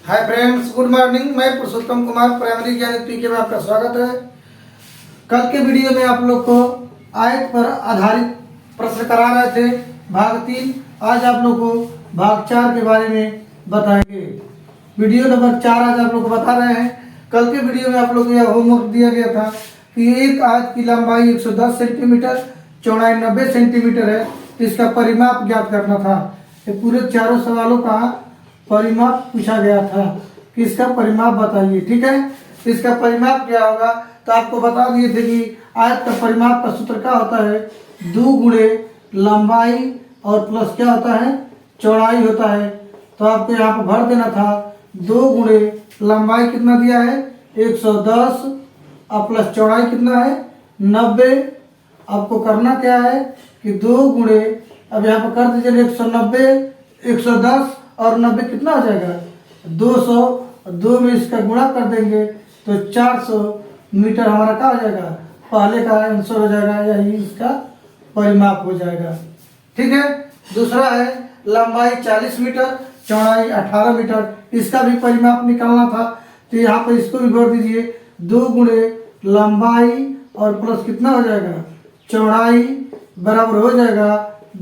Hi friends, good morning. मैं पुरुषोत्तम Kumar, primary ज्ञान पीके में आपका स्वागत है। कल के वीडियो में आप लोग को आयत पर आधारित प्रश्न करा रहे थे भाग 3। आज आप लोग को भाग 4 के बारे में बताएंगे। वीडियो नंबर 4 आज आप लोग को बता रहे हैं। कल के वीडियो में आप लोग को यह होमवर्क दिया गया था कि एक आयत की लंबाई 110 सेंटीमीटर, चौड़ाई 90 सेंटीमीटर है, तो इसका परिमाप ज्ञात करना था। ये पूरे चारों सवालों का परिमाप पूछा गया था कि इसका परिमाप बताइए। ठीक है, इसका परिमाप क्या होगा तो आपको बता दिए थे कि आयत का परिमाप का सूत्र क्या होता है, 2 गुणे लंबाई और प्लस क्या होता है, चौड़ाई होता है। तो आपको यहाँ पर भर देना था 2 गुणे लंबाई कितना दिया है 110 और प्लस चौड़ाई कितना है 90। आपको करना क्या है कि 2 गुणे, अब यहाँ पर कर दीजिए 190, 110 और 90 कितना हो जाएगा 200। 2 में इसका गुणा कर देंगे तो 400 मीटर हमारा क्या हो जाएगा, पहले का आंसर हो जाएगा, यही इसका परिमाप हो जाएगा। ठीक है, दूसरा है लंबाई 40 मीटर, चौड़ाई 18 मीटर, इसका भी परिमाप निकालना था। तो यहाँ पर इसको भी भर दीजिए 2 गुणे लंबाई और प्लस कितना हो जाएगा चौड़ाई बराबर हो जाएगा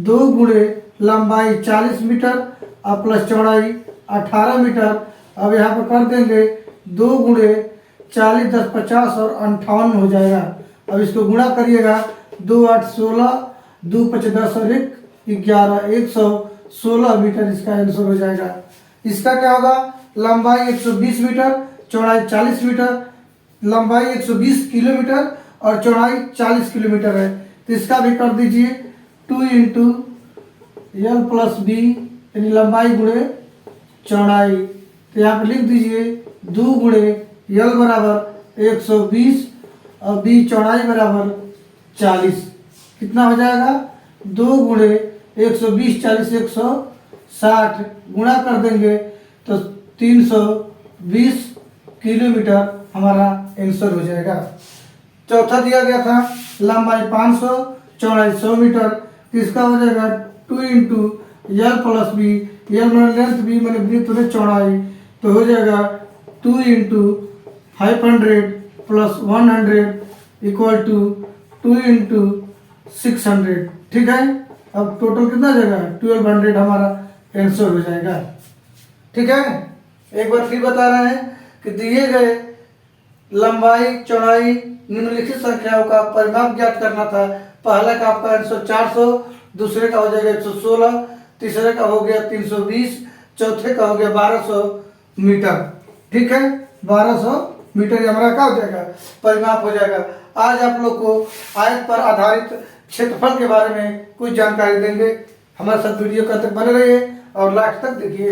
2 गुणे लंबाई 40 मीटर और प्लस चौड़ाई 18 मीटर। अब यहाँ पर कर देंगे 2 गुणे 40 10 50 और 58 हो जाएगा। अब इसको गुणा करिएगा 2 8 16, 2 5 10 और 1 11, 116 मीटर इसका आंसर हो जाएगा। इसका क्या होगा, लंबाई 120 मीटर, चौड़ाई 40 मीटर, लंबाई 120 किलोमीटर और चौड़ाई 40 किलोमीटर है। तो इसका भी कर दीजिए 2 इंटू एल प्लस बी, यानी लंबाई गुणे चौड़ाई। तो यहाँ पे लिख दीजिए 2 गुणे एल बराबर 120 और बी चौड़ाई बराबर 40। कितना हो जाएगा 2 गुणे 120 40 160 गुणा कर देंगे तो 320 किलोमीटर हमारा आंसर हो जाएगा। चौथा दिया गया था लंबाई 500, चौड़ाई 100 मीटर, इसका हो जाएगा 2 into L plus B, L मैंने लेंथ, बी मैंने वृत्त में चौड़ाई, तो हो जाएगा 2 into 500 plus 100 equal to 2 into 600। ठीक है, अब टोटल कितना हो जाएगा 1200 हमारा आंसर हो जाएगा। ठीक है, एक बार फिर बता रहे हैं कि दिए गए लंबाई चौड़ाई निम्नलिखित संख्याओं का परिमाप ज्ञात करना था। पहला का आपका आंसर 400, दूसरे का हो जाएगा 116, तीसरे का हो गया 320, चौथे का हो गया 1200 मीटर। ठीक है, 1200 मीटर हमारा क्या हो जाएगा, परिमाप हो जाएगा। आज आप लोग को आयत पर आधारित क्षेत्रफल के बारे में कुछ जानकारी देंगे। हमारे साथ वीडियो का तक बने रहिए और लास्ट तक देखिए।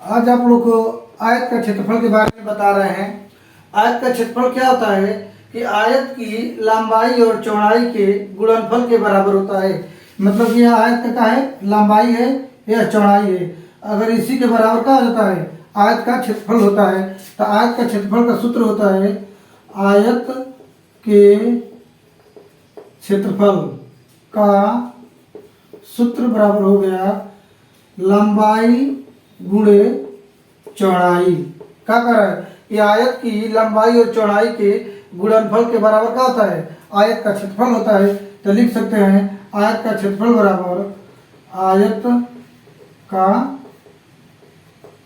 आज आप लोग को आयत का क्षेत्रफल के बारे में बता रहे हैं। आयत का क्षेत्रफल क्या होता है कि आयत की लंबाई और चौड़ाई के गुणनफल के बराबर होता है। मतलब यह आयत का क्या है, लंबाई है, यह चौड़ाई है। अगर इसी के बराबर क्या होता है, आयत का क्षेत्रफल होता है। तो आयत का क्षेत्रफल का सूत्र होता है, आयत के क्षेत्रफल का सूत्र बराबर हो गया लंबाई गुणे चौड़ाई। क्या कर रहा है, ये आयत की लंबाई और चौड़ाई के गुणनफल के बराबर क्या होता है, आयत का क्षेत्रफल होता है। तो लिख सकते हैं आयत का क्षेत्रफल बराबर आयत का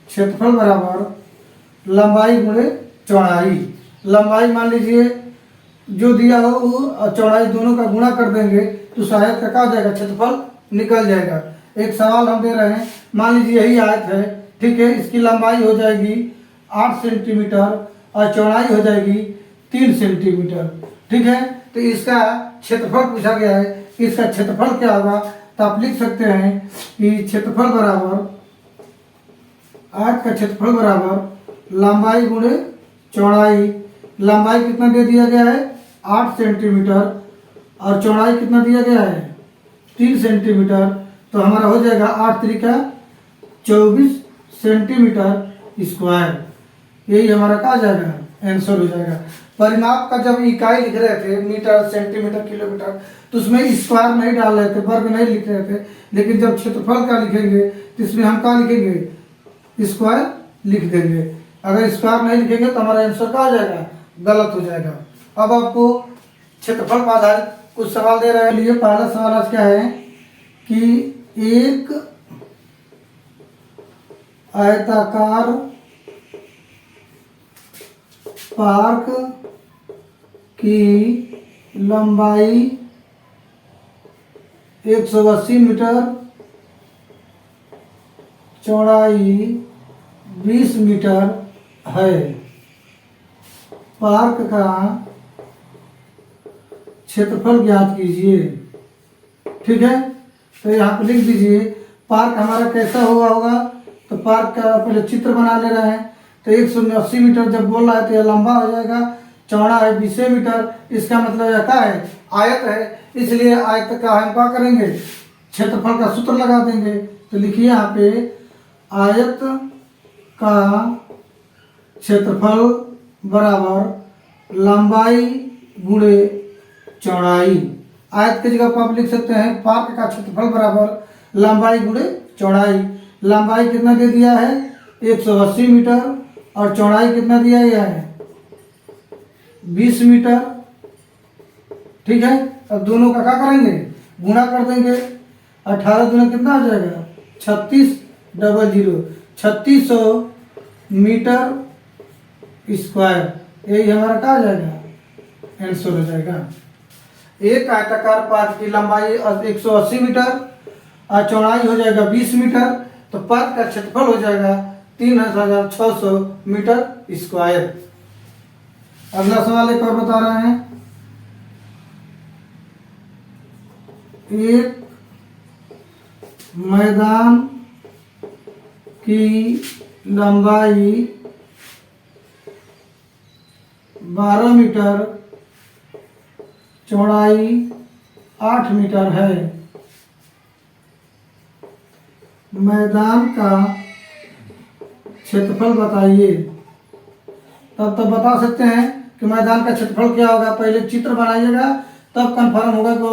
क्षेत्रफल बराबर लंबाई गुणे चौड़ाई। लंबाई मान लीजिए जो दिया हो वो और चौड़ाई दोनों का गुणा कर देंगे तो उस आयत का क्या हो जाएगा, क्षेत्रफल निकल जाएगा। एक सवाल हम दे रहे हैं, मान लीजिए यही आयत है, ठीक है, इसकी लंबाई हो जाएगी 8 सेंटीमीटर और चौड़ाई हो जाएगी 3 सेंटीमीटर। ठीक है, तो इसका क्षेत्रफल पूछा गया है कि इसका क्षेत्रफल क्या होगा। तो आप लिख सकते हैं कि क्षेत्रफल बराबर आयत का क्षेत्रफल बराबर लंबाई गुणे चौड़ाई। लंबाई कितना दे दिया गया है 8 सेंटीमीटर और चौड़ाई कितना दिया गया है 3 सेंटीमीटर। तो हमारा हो जाएगा 8 त्रिका 24 सेंटीमीटर स्क्वायर। यही हमारा क्या आ जाएगा आंसर हो जाएगा। परिमाप का जब इकाई लिख रहे थे मीटर सेंटीमीटर किलोमीटर तो उसमें स्क्वायर नहीं डाल रहे थे, वर्ग नहीं लिख रहे थे, लेकिन जब क्षेत्रफल का लिखेंगे तो इसमें हम क्या लिखेंगे, स्क्वायर लिख देंगे। अगर स्क्वायर नहीं लिखेंगे तो हमारा आंसर क्या आ जाएगा, गलत हो जाएगा। अब आपको क्षेत्रफल पर आधारित कुछ सवाल दे रहे हैं। लिए पहला सवाल आज क्या है कि एक आयताकार पार्क की लंबाई 180 मीटर, चौड़ाई 20 मीटर है। पार्क का क्षेत्रफल ज्ञात कीजिए। ठीक है, तो यहाँ पे लिख दीजिए पार्क हमारा कैसा हुआ होगा। तो पार्क का पहले चित्र बना ले रहे हैं। तो 180 मीटर जब बोल रहा है तो यह लंबा हो जाएगा, चौड़ा है 20 मीटर, इसका मतलब यह क्या है, आयत है, इसलिए आयत का हम क्या करेंगे, क्षेत्रफल का सूत्र लगा देंगे। तो लिखिए यहाँ पे आयत का क्षेत्रफल बराबर लंबाई गुणे चौड़ाई। आयत की जगह पर आप लिख सकते हैं पार्क का क्षेत्रफल बराबर लंबाई गुणे चौड़ाई। लंबाई कितना दे दिया है 180 मीटर और चौड़ाई कितना दिया गया है 20 मीटर। ठीक है, अब दोनों का क्या करेंगे, गुणा कर देंगे। 18 दूना कितना आ जाएगा 36 डबल 0 3600 मीटर स्क्वायर। यही हमारा क्या आ जाएगा, आंसर हो जाएगा। एक आयताकार पार्क की लंबाई 180 मीटर और चौड़ाई हो जाएगा 20 मीटर, तो पार्क का क्षेत्रफल हो जाएगा 3600 मीटर स्क्वायर। अगला सवाल एक और बता रहे हैं। एक मैदान की लंबाई 12 मीटर, चौड़ाई 8 मीटर है। मैदान का क्षेत्रफल बताइए। तब बता सकते हैं कि मैदान का क्षेत्रफल क्या होगा। पहले चित्र बनाइएगा तब कंफर्म होगा कि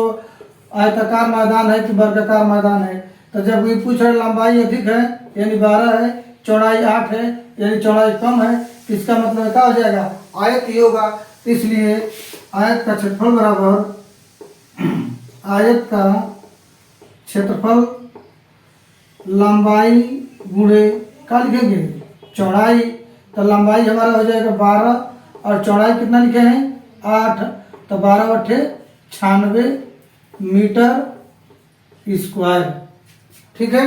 आयताकार मैदान है कि वर्गाकार मैदान है। तो जब ये पूछ रहे लंबाई अधिक है यानी 12 है, चौड़ाई 8 है यानी चौड़ाई कम है, इसका मतलब क्या हो जाएगा, आयत ही होगा। इसलिए आयत का क्षेत्रफल बराबर आयत का क्षेत्रफल लंबाई गुणे क्या लिखेंगे चौड़ाई। तो लंबाई हमारा हो जाएगा 12 और चौड़ाई कितना लिखे हैं 8, तो 12 × 8 96 मीटर स्क्वायर। ठीक है,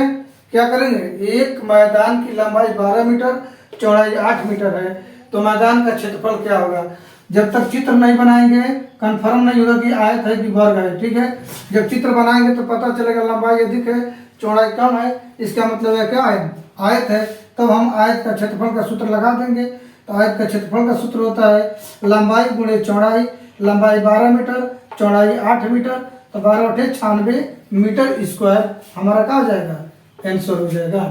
क्या करेंगे, एक मैदान की लंबाई 12 मीटर, चौड़ाई 8 मीटर है, तो मैदान का क्षेत्रफल क्या होगा। जब तक चित्र नहीं बनाएंगे कंफर्म नहीं होगा कि आयत है कि वर्ग है। ठीक है, जब चित्र बनाएंगे तो पता चलेगा लंबाई अधिक है चौड़ाई कम है, इसका मतलब है क्या है, आयत है। तब हम आयत का क्षेत्रफल का सूत्र लगा देंगे। तो आयत का क्षेत्रफल का सूत्र होता है लंबाई गुणे चौड़ाई। लंबाई 12 मीटर, चौड़ाई 8 मीटर, तो 12 × 8 96 मीटर स्क्वायर हमारा क्या हो जाएगा, आंसर हो जाएगा।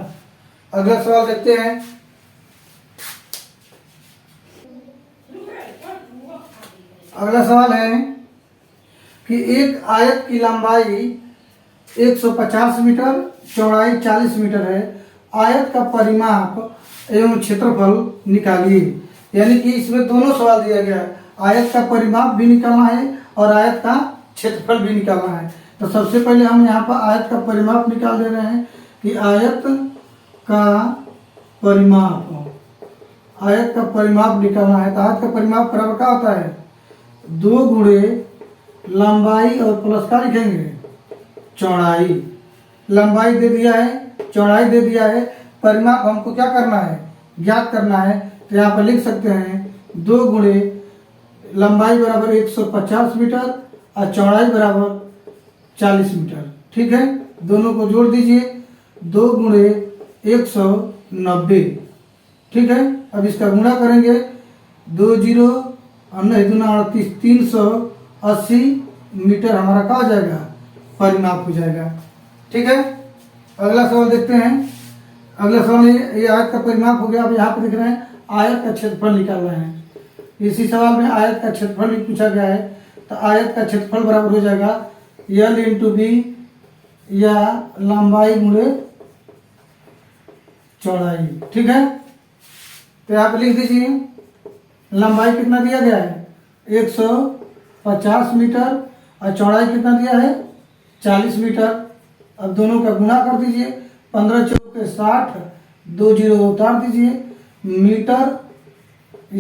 अगला सवाल देखते हैं। अगला सवाल है कि एक आयत की लंबाई 150 मीटर, चौड़ाई 40 मीटर है। आयत का परिमाप एवं क्षेत्रफल निकालिए। यानी कि इसमें दोनों सवाल दिया गया है, आयत का परिमाप भी निकालना है और आयत का क्षेत्रफल भी निकालना है। तो सबसे पहले हम यहाँ पर आयत का परिमाप निकाल दे रहे हैं कि आयत का परिमाप, आयत का परिमाप निकालना है। तो आयत का परिमाप बराबर क्या होता है 2 गुणे लंबाई और प्लस क्या लिखेंगे चौड़ाई। लंबाई दे दिया है, चौड़ाई दे दिया है, परिमाप हमको क्या करना है, ज्ञात करना है। तो यहाँ पर लिख सकते हैं 2 गुणे लंबाई बराबर 150 मीटर और चौड़ाई बराबर 40 मीटर। ठीक है, दोनों को जोड़ दीजिए 2 गुणे 190। ठीक है, अब इसका गुणा करेंगे 2 0 38 380 मीटर हमारा क्या हो जाएगा, परिमाप हो जाएगा। ठीक है, अगला सवाल देखते हैं। अगला सवाल ये आयत का परिमाप हो गया। अब यहाँ पे देख रहे हैं आयत का क्षेत्रफल निकाल रहे हैं। इसी सवाल में आयत का क्षेत्रफल भी पूछा गया है, तो आयत का क्षेत्रफल बराबर हो जाएगा L इंटू बी, या लंबाई गुणे चौड़ाई। ठीक है, तो आप लिख दीजिए लंबाई कितना दिया गया है 150 मीटर और चौड़ाई कितना दिया है 40 मीटर। अब दोनों का गुणा कर दीजिए, 15 चौके 60, 2 जीरो उतार दीजिए, मीटर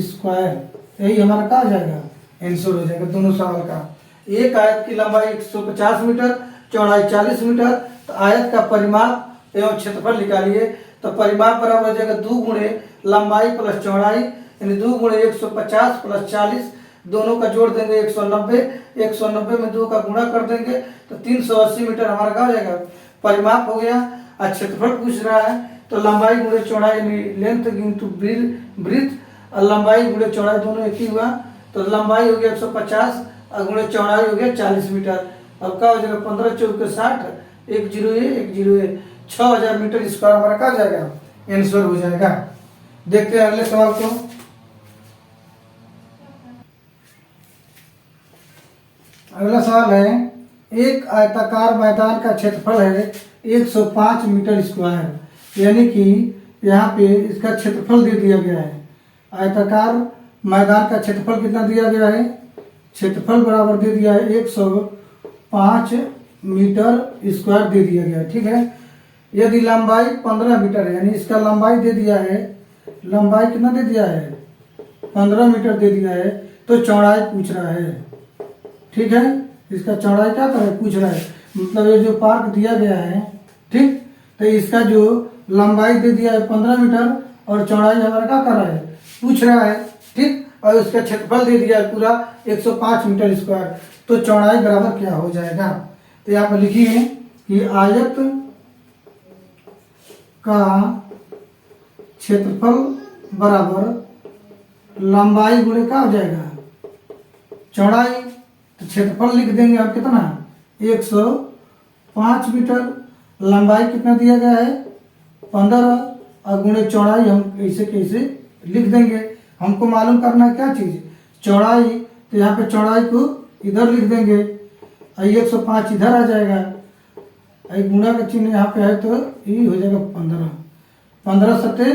स्क्वायर, यही हमारा क्या आ जाएगा आंसर हो जाएगा दोनों सवाल का। एक आयत की लंबाई 150 मीटर, चौड़ाई 40 मीटर, तो आयत का परिमाप एवं क्षेत्रफल निकालिए। तो परिमाप बराबर हो जाएगा 2 गुणे लंबाई प्लस चौड़ाई, यानी 2 गुणे 150 प्लस 40, दोनों का जोड़ देंगे 190, 190 में 2 का गुणा कर देंगे तो 380 मीटर हमारा क्या हो जाएगा परिमाप हो गया। और क्षेत्रफल पूछ रहा है तो लंबाई गुणे चौड़ाई यानी लेंथ इंटू ब्रीथ, और लंबाई गुणे चौड़ाई दोनों एक ही हुआ, तो लंबाई हो गया 150 और गुणे चौड़ाई हो गया 40 मीटर। अब क्या हो जाएगा 15 चौके 60, 1 जीरो है 1 जीरो है, 6000 मीटर स्क्वायर हमारा क्या जाएगा आंसर हो जाएगा। देखते हैं अगले सवाल को। अगला सवाल है, एक आयताकार मैदान का क्षेत्रफल है 105 मीटर स्क्वायर, यानी कि यहाँ पे इसका क्षेत्रफल दे दिया गया है। आयताकार मैदान का क्षेत्रफल कितना दिया गया है, क्षेत्रफल बराबर दे दिया है 105 मीटर स्क्वायर दे दिया गया है। ठीक है, यदि लंबाई 15 मीटर है, यानी इसका लंबाई दे दिया है, लंबाई कितना दे दिया है 15 मीटर दे दिया है, तो चौड़ाई पूछ रहा है। ठीक है, इसका चौड़ाई क्या कर रहा है पूछ रहा है, मतलब ये जो पार्क दिया गया है, ठीक, तो इसका जो लंबाई दे दिया है 15 मीटर और चौड़ाई हमारा क्या कर रहा है पूछ रहा है। ठीक, और उसका क्षेत्रफल दे दिया है पूरा 105 मीटर स्क्वायर, तो चौड़ाई बराबर क्या हो जाएगा। तो यहाँ पर लिखिए कि आयत का क्षेत्रफल बराबर लंबाई गुणे क्या हो जाएगा चौड़ाई, तो क्षेत्रफल लिख देंगे आप कितना 105 मीटर, लंबाई कितना दिया गया है 15 और गुणे चौड़ाई हम कैसे कैसे लिख देंगे। हमको मालूम करना है क्या चीज़ चौड़ाई, तो यहाँ पे चौड़ाई को इधर लिख देंगे, 105 इधर आ जाएगा, गुणा का चिन्ह यहाँ पे है तो ये हो जाएगा 15, 15 सत्ते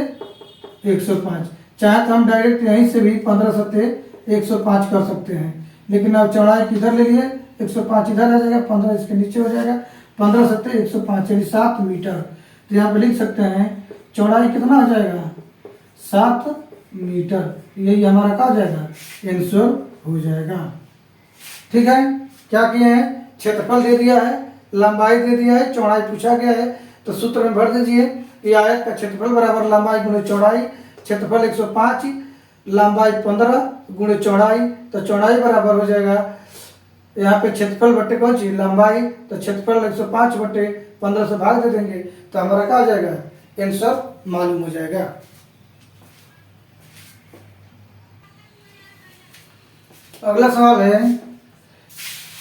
105। चाहे तो हम डायरेक्ट यहीं से भी 15 सत्ते 105 कर सकते हैं, लेकिन अब चौड़ाई किधर ले लिए 105 इधर आ जाएगा, 15 इसके नीचे हो जाएगा, 15 सत्ते 105 यानी 7 मीटर। तो यहाँ पे लिख सकते हैं चौड़ाई कितना आ जाएगा 7 मीटर, यही हमारा क्या हो जाएगा आंसर हो जाएगा। ठीक है, क्या किए हैं क्षेत्रफल दे दिया है, लंबाई दे दिया है, चौड़ाई पूछा गया है, तो सूत्र में भर दीजिए कि आयत का क्षेत्रफल बराबर लंबाई गुणे चौड़ाई, क्षेत्रफल 105 लंबाई 15 गुणे चौड़ाई, तो चौड़ाई बराबर हो जाएगा यहाँ पे क्षेत्रफल बट्टे कौन सी लंबाई, तो क्षेत्रफल 105 बट्टे 15 से भाग दे देंगे तो हमारा क्या हो जाएगा आंसर मालूम हो जाएगा। अगला सवाल है,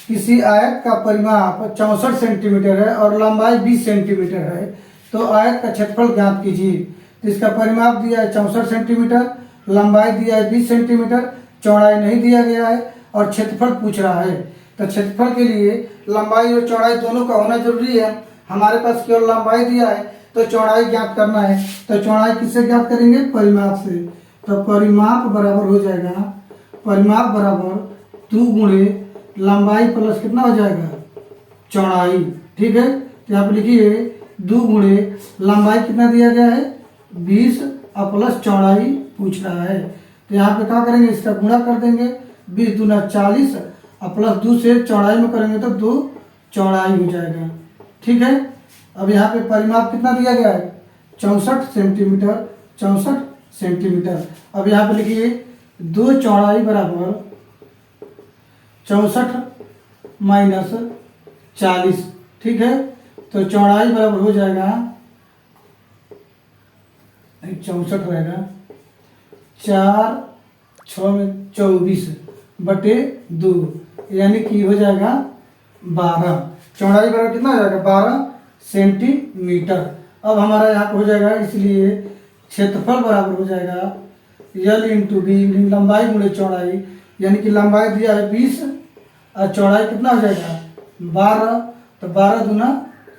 किसी आयत का परिमाप 64 सेंटीमीटर है और लंबाई 20 सेंटीमीटर है, तो आयत का क्षेत्रफल ज्ञात कीजिए। तो इसका परिमाप दिया है 64 सेंटीमीटर, लंबाई दिया है 20 सेंटीमीटर, चौड़ाई नहीं दिया गया है और क्षेत्रफल पूछ रहा है। तो क्षेत्रफल के लिए लंबाई और चौड़ाई दोनों का होना जरूरी है, हमारे पास केवल लंबाई दिया है तो चौड़ाई ज्ञात करना है। तो चौड़ाई किससे ज्ञात करेंगे परिमाप से, तो परिमाप बराबर हो जाएगा, परिमाप बराबर 2 गुणे लंबाई प्लस कितना हो जाएगा चौड़ाई। ठीक है, तो यहाँ पे लिखिए 2 गुणे लंबाई कितना दिया गया है 20 और प्लस चौड़ाई पूछ रहा है, तो यहाँ पे क्या करेंगे इसका गुणा कर देंगे, 20 दूना 40 और प्लस 2 से चौड़ाई में करेंगे तो 2 चौड़ाई हो जाएगा। ठीक है, अब यहाँ पे परिमाप कितना दिया गया है 64 सेंटीमीटर, 64 सेंटीमीटर। अब यहाँ पे लिखिए 2 चौड़ाई बराबर 64 माइनस 40। ठीक है, तो चौड़ाई बराबर हो जाएगा 64 रहेगा 4 6 में 24 बटे 2 यानी कि हो जाएगा 12। चौड़ाई बराबर कितना हो जाएगा 12 सेंटीमीटर। अब हमारा यहाँ हो जाएगा, इसलिए क्षेत्रफल बराबर हो जाएगा यल इंटू बी, लंबाई गुणे चौड़ाई, यानी कि लंबाई दिया है 20 और चौड़ाई कितना हो जाएगा 12, तो 12 दूना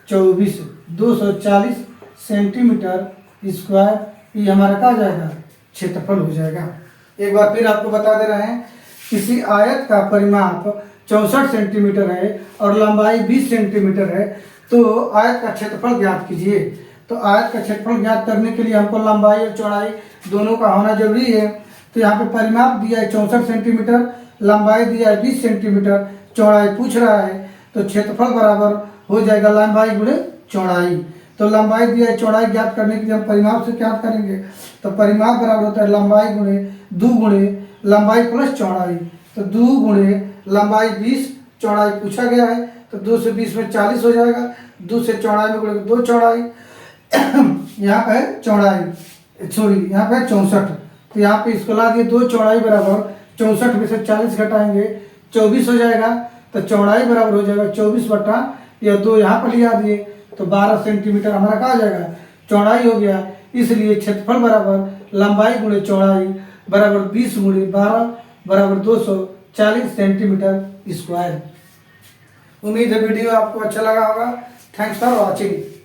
24, 240 सेंटीमीटर स्क्वायर। ये हमारा क्या जाएगा क्षेत्रफल हो जाएगा। एक बार फिर आपको बता दे रहे हैं, किसी आयत का परिमाप 64 सेंटीमीटर है और लंबाई 20 सेंटीमीटर है, तो आयत का क्षेत्रफल ज्ञात कीजिए। तो आयत का क्षेत्रफल ज्ञात करने के लिए हमको लंबाई और चौड़ाई दोनों का होना जरूरी है। तो यहाँ पे परिमाप दिया है 64 सेंटीमीटर, लंबाई दिया है 20 सेंटीमीटर, चौड़ाई पूछ रहा है, तो क्षेत्रफल बराबर हो जाएगा लंबाई गुणे चौड़ाई। तो लंबाई दिया है, चौड़ाई ज्ञात करने के लिए हम परिमाप से क्या करेंगे, तो परिमाप बराबर होता है लंबाई गुणे 2 गुणे लंबाई प्लस चौड़ाई। तो 2 गुणे लंबाई 20, चौड़ाई पूछा गया है, तो 2 से 20 में 40 हो जाएगा, 2 से चौड़ाई में गुणे 2 चौड़ाई, यहाँ पे चौड़ाई सॉरी यहाँ पे 64, तो यहाँ पे इसको ला दिए 2 चौड़ाई बराबर 64 में से 40 घटाएंगे 24 हो जाएगा। तो चौड़ाई बराबर हो जाएगा 24 बटा या 2 यहाँ पर लिया दिए, तो 12 सेंटीमीटर हमारा कहा जाएगा चौड़ाई हो गया। इसलिए क्षेत्रफल बराबर लंबाई गुणे चौड़ाई बराबर 20 गुणे 12 बराबर 240 सेंटीमीटर स्क्वायर। उम्मीद है वीडियो आपको अच्छा लगा होगा। Thanks for watching.